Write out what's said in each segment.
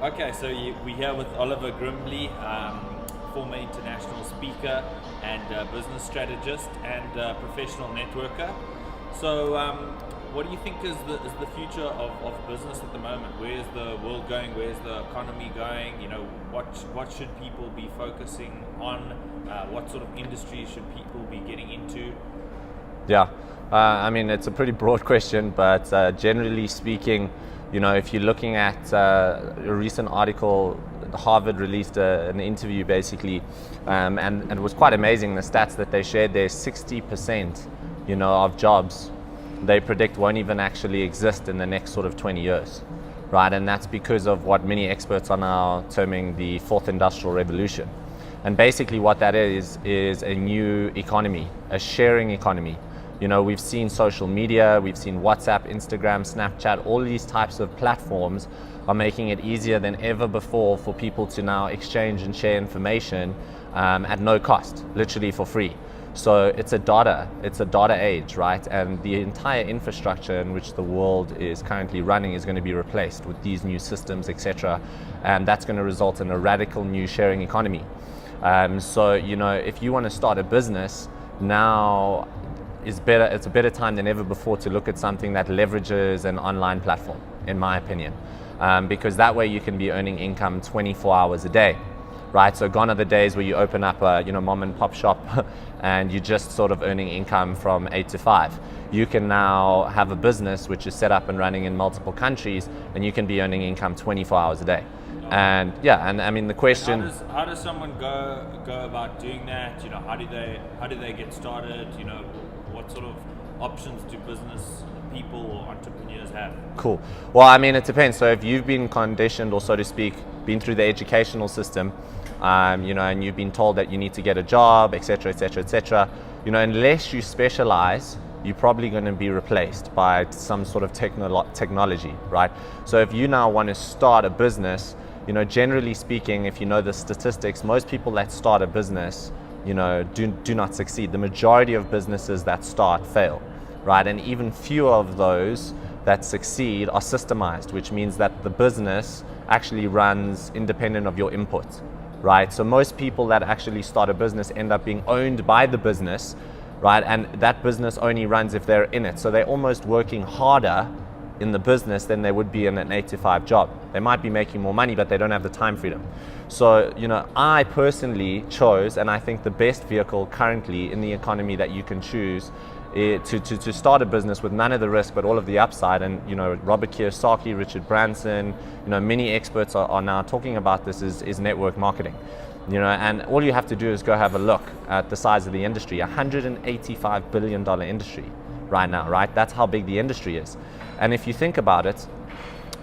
Okay, so we're here with Oliver Grimley, former international speaker and business strategist and professional networker. So, what do you think is the future of business at the moment? Where's the world going? Where's the economy going? You know, what should people be focusing on? What sort of industries should people be getting into? Yeah, I mean, it's a pretty broad question, but generally speaking, you know, if you're looking at a recent article, Harvard released an interview basically, and it was quite amazing, the stats that they shared there. 60%, you know, of jobs they predict won't even actually exist in the next sort of 20 years, right? And that's because of what many experts are now terming the fourth industrial revolution. And basically what that is a new economy, a sharing economy. You know, we've seen social media, we've seen WhatsApp, Instagram, Snapchat, all these types of platforms are making it easier than ever before for people to now exchange and share information at no cost, literally for free. So it's a data age, right? And the entire infrastructure in which the world is currently running is going to be replaced with these new systems, etc. And that's going to result in a radical new sharing economy. So, you know, if you want to start a business, now it's a better time than ever before to look at something that leverages an online platform, in my opinion, because that way you can be earning income 24 hours a day, right? So gone are the days where you open up a mom and pop shop and you're just sort of earning income from 8 to 5. You can now have a business which is set up and running in multiple countries, and you can be earning income 24 hours a day. And yeah, and I mean the question. How does someone go about doing that? You know, how do they get started? You know, what sort of options do business people or entrepreneurs have? Cool. Well, I mean, it depends. So if you've been conditioned, or so to speak, been through the educational system, you know, and you've been told that you need to get a job, etc., etc., etc., you know, unless you specialize, you're probably going to be replaced by some sort of technology, right? So if you now want to start a business, you know, generally speaking, if you know the statistics, most people that start a business, you know, do not succeed. The majority of businesses that start fail, right? And even fewer of those that succeed are systemized, which means that the business actually runs independent of your input, right? So most people that actually start a business end up being owned by the business, right? And that business only runs if they're in it. So they're almost working harder in the business than they would be in an 8 to 5 job. They might be making more money, but they don't have the time freedom. So, you know, I personally chose, and I think the best vehicle currently in the economy that you can choose to start a business with none of the risk but all of the upside. And, you know, Robert Kiyosaki, Richard Branson, you know, many experts are now talking about this is network marketing. You know, and all you have to do is go have a look at the size of the industry, $185 billion industry right now, right? That's how big the industry is. And if you think about it,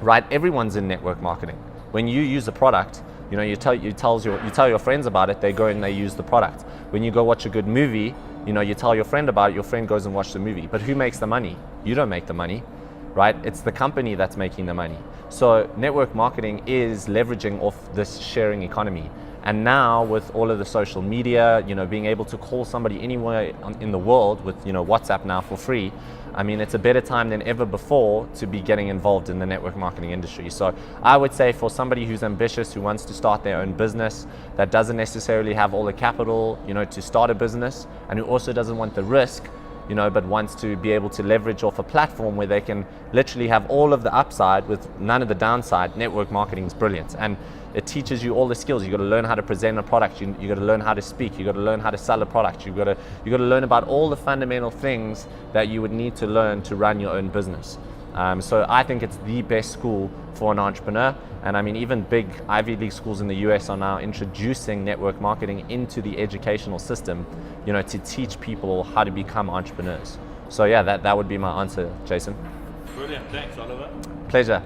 right, everyone's in network marketing. When you use a product, you know, you tell your friends about it, they go and they use the product. When you go watch a good movie, you know, you tell your friend about it, your friend goes and watches the movie. But who makes the money? You don't make the money, right? It's the company that's making the money. So network marketing is leveraging off this sharing economy. And now with all of the social media, you know, being able to call somebody anywhere in the world with, you know, WhatsApp now for free, I mean, it's a better time than ever before to be getting involved in the network marketing industry. So I would say for somebody who's ambitious, who wants to start their own business, that doesn't necessarily have all the capital, you know, to start a business, and who also doesn't want the risk, you know, but wants to be able to leverage off a platform where they can literally have all of the upside with none of the downside, network marketing is brilliant. And it teaches you all the skills. You got to learn how to present a product. You got to learn how to speak. You got to learn how to sell a product. You got to learn about all the fundamental things that you would need to learn to run your own business. So I think it's the best school for an entrepreneur. And I mean, even big Ivy League schools in the US are now introducing network marketing into the educational system, you know, to teach people how to become entrepreneurs. So yeah, that would be my answer, Jason. Brilliant. Thanks, Oliver. Pleasure.